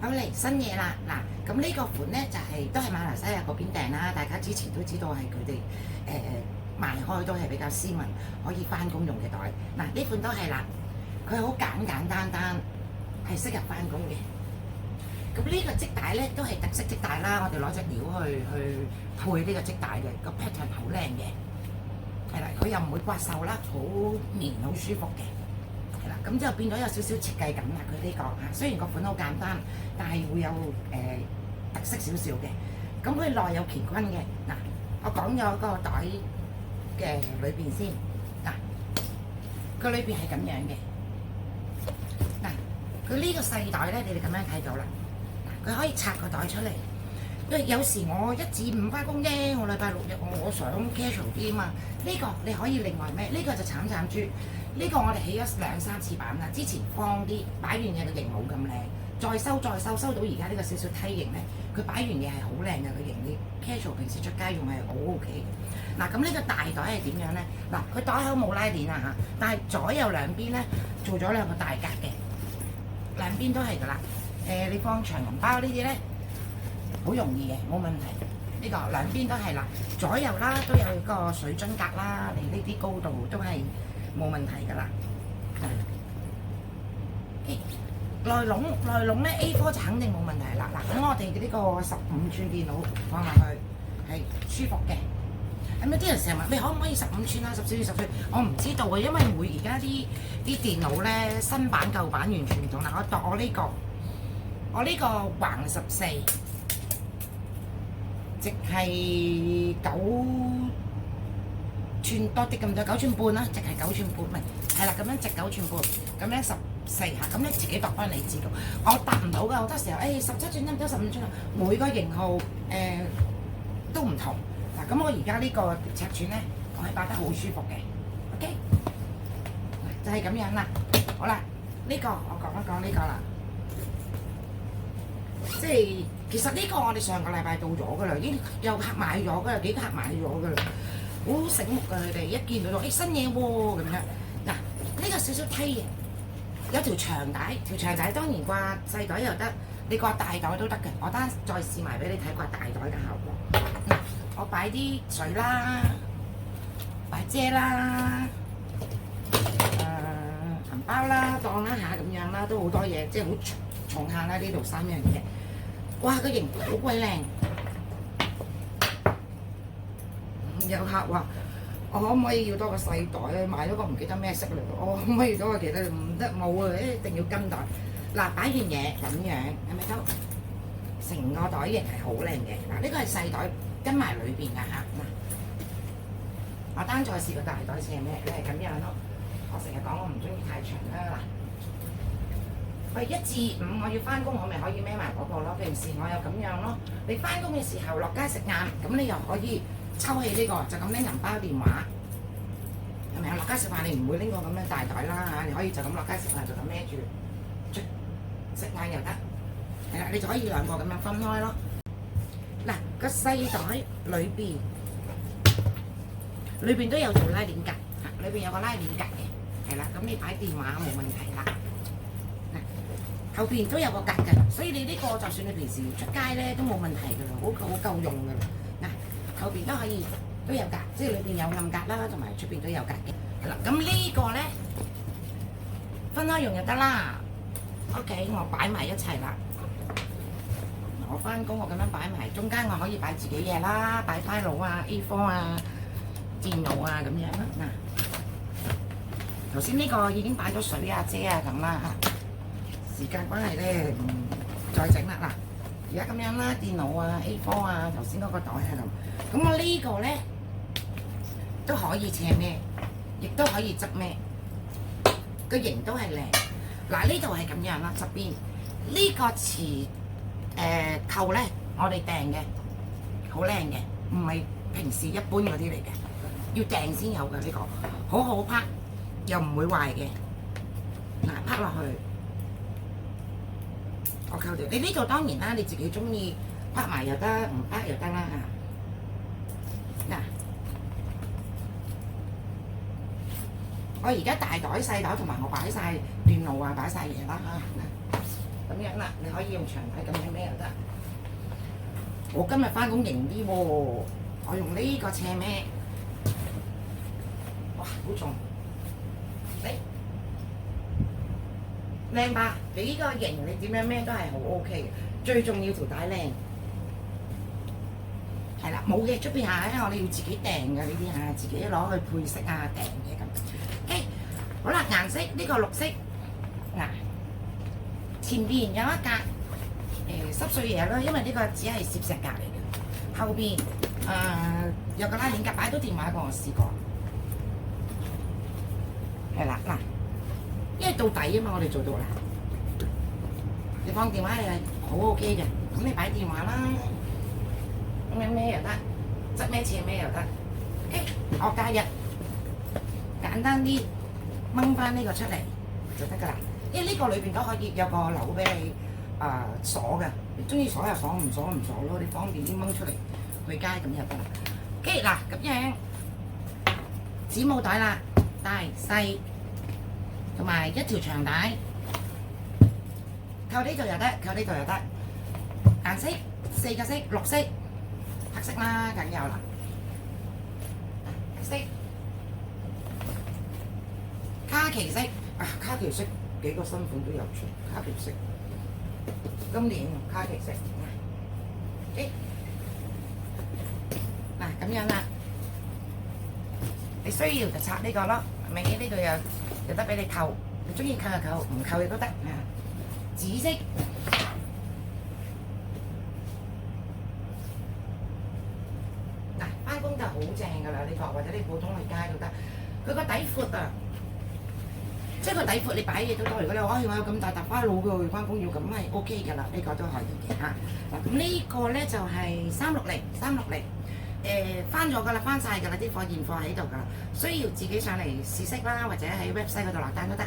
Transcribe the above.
好嚟新嘢啦！嗱，咁呢個款咧就係都係馬來西亞嗰邊訂啦，大家之前都知道係佢哋賣開都係比較斯文，可以翻工用嘅袋。嗱，呢款都係啦，佢好簡單，係適合翻工嘅。咁呢個織帶咧都係特色織帶啦，我哋攞隻料去配呢個織帶嘅，個 pattern 好靚嘅，係啦，佢又唔會刮手啦，好綿好舒服嘅。咁就變咗有少少設計感啦。佢呢個嚇，雖然個款好簡單，但係會有特色少少嘅。咁佢內有乾坤嘅。嗱，我講咗個袋嘅裏邊先。嗱，佢裏邊係咁樣嘅。嗱，佢呢個細袋咧，你哋咁樣睇到啦。佢可以拆個袋出嚟。因為有時我1至5翻工啫，我禮拜6日我想 casual 啲啊嘛。呢個你可以另外咩？呢個就慘豬。呢個我哋起咗2、3次版啦，之前放啲擺完嘢個型冇咁靚，收到而家呢個少少梯形咧，佢擺完嘢係好靚嘅個型，你 casual 平時出街用係好 OK 嘅。嗱，咁呢個大袋係點樣咧？嗱，佢袋口冇拉鏈啊嚇，但係左右兩邊咧做咗2個大格嘅，兩邊都係噶啦。你放長銀包呢啲咧好容易嘅，冇問題。呢個兩邊都係啦，左右啦都有個水樽格啦，你呢啲高度都係冇問題㗎啦。內籠咧 A4 就肯定冇問題啦。嗱，咁我哋呢個15寸電腦放落去係舒服嘅。咁有啲人成日問你可唔可以15寸啊、14寸、10寸？我唔知道啊，因為而家啲電腦咧新版舊版完全唔同啦。我呢個橫14，直係9寸多啲咁多，9寸半啦，直係9寸半，唔係啦，咁樣直9寸半，咁樣14下，咁你自己度翻你知道。我答唔到㗎，好多時候17寸得唔得？15寸啊，每個型號都唔同。嗱，咁我而家呢個尺寸咧，我係擺得好舒服嘅 ，OK， 就係咁樣啦。好啦，呢個我講一講呢個啦。即係其實呢個我哋上個禮拜到咗㗎啦，已經有客買咗㗎啦，幾個客買咗㗎啦，好醒目㗎佢哋，一見到新嘢喎咁樣。嗱，呢個少少梯形，有條長帶，條長帶當然掛細袋又得，你掛大袋都得嘅。我單再試埋俾你睇掛大袋嘅效果。嗱，我擺啲水啦，擺遮啦，銀包啦，當啦下咁樣啦，都好多嘢，即係好重下啦呢度3樣嘢。哇！個型好鬼靚，有客話：我可唔可以要多個細袋咧？買咗個唔記得咩色嚟，我可唔可以多個其他？唔得，冇啊！一定要跟袋。嗱，擺完嘢咁樣係咪都成個袋型係好靚嘅？嗱，呢個係細袋跟埋裏邊㗎嚇。嗱，我單再試個大袋先係咩？你係咁樣咯。我成日講我唔中意太長啦。嗱。1至5我要翻工，我咪可以孭埋嗰個咯。平時我又咁樣咯。你翻工嘅時候落街食晏，咁你又可以抽起呢個，就咁拎銀包電話，係咪啊？落街食飯你唔會拎個咁樣大袋啦嚇，你可以就咁落街食飯就咁孭住，食晏又得，係啦，你就可以2個咁樣分開咯。嗱，個細袋裏邊都有條拉鏈格，裏邊有個拉鏈格嘅，係啦，咁你擺電話冇問題啦。後邊都有個格嘅，所以你呢個就算你平時出街咧都冇問題㗎啦，好夠用㗎啦。嗱，後邊都可以都有格，即係裏邊有暗格啦，同埋出邊都有格嘅。係啦，咁呢個咧分開用就得啦。OK， 我擺埋一齊啦。我翻工我咁樣擺埋，中間我可以擺自己嘢啦，擺 file 啊、A4 啊、電腦啊咁樣啦。嗱，頭先呢個已經擺咗水啊、遮啊咁啦嚇。時間關係咧，唔再整啦嗱。而家咁樣啦，電腦啊、A4 啊，頭先嗰個袋喺度。咁我呢個咧都可以斜孭，亦都可以側孭，個型都係靚。嗱，呢度係咁樣啦，側邊呢個磁扣咧，我哋訂嘅，好靚嘅，唔係平時一般嗰啲嚟嘅，要訂先有嘅呢個，好好拍，又唔會壞嘅。嗱，拍落去。我扣條，你呢度當然啦，你自己中意拍埋又得，唔拍又得啦嚇。嗱，我而家大袋細袋同埋我擺晒電腦啊，擺晒嘢啦嚇。咁樣啦，你可以用長底咁樣孭又得。我今日翻工型啲喎，我用呢個斜孭，哇，好重！靚吧？你呢個型你點樣孭都係好 OK 嘅，最重要條帶靚。係啦，冇嘅出邊係我哋要自己訂嘅呢啲嚇，自己攞去配色啊訂嘅咁。OK，好啦，顏色呢個綠色嗱，前邊有一格濕碎嘢啦，因為呢個只係攝石格嚟嘅。後邊有個拉鏈格，擺到電話個我試過。係啦嗱，因為到底啊嘛，我哋做到啦。你放電話係好 OK 嘅，咁你擺電話啦。咁樣咩又得，側咩斜咩又得。OK，我加一簡單啲掹翻呢個出嚟就得㗎啦。因為呢個裏邊都可以有個鈕俾你鎖嘅，你中意鎖就鎖，唔鎖唔鎖咯，你方便啲掹出嚟去街咁就得啦。OK 嗱，咁樣紙帽袋啦，大細同埋一條長帶，扣呢度又得，扣呢度又得。顏色4個色，綠色。黑色啦，梗有啦。黑色、卡其色卡其色幾個新款都有出，卡其色。今年卡其色，OK，嗱咁樣啦。你需要就拆呢個咯，尾呢度有得俾你扣，你中意扣就扣，唔扣亦都得。紫色。好正㗎啦！呢個或者你普通去街都得，佢個底闊啊，即係個底闊，你擺嘢都多。如果你話我有咁大沓花佬嘅翻工要咁係 OK 㗎啦，呢個都可以嘅嚇。嗱咁呢個咧就係360，翻咗㗎啦，翻晒㗎啦，啲貨現貨喺度㗎啦，需要自己上嚟試色啦，或者喺 website 嗰度落單都得。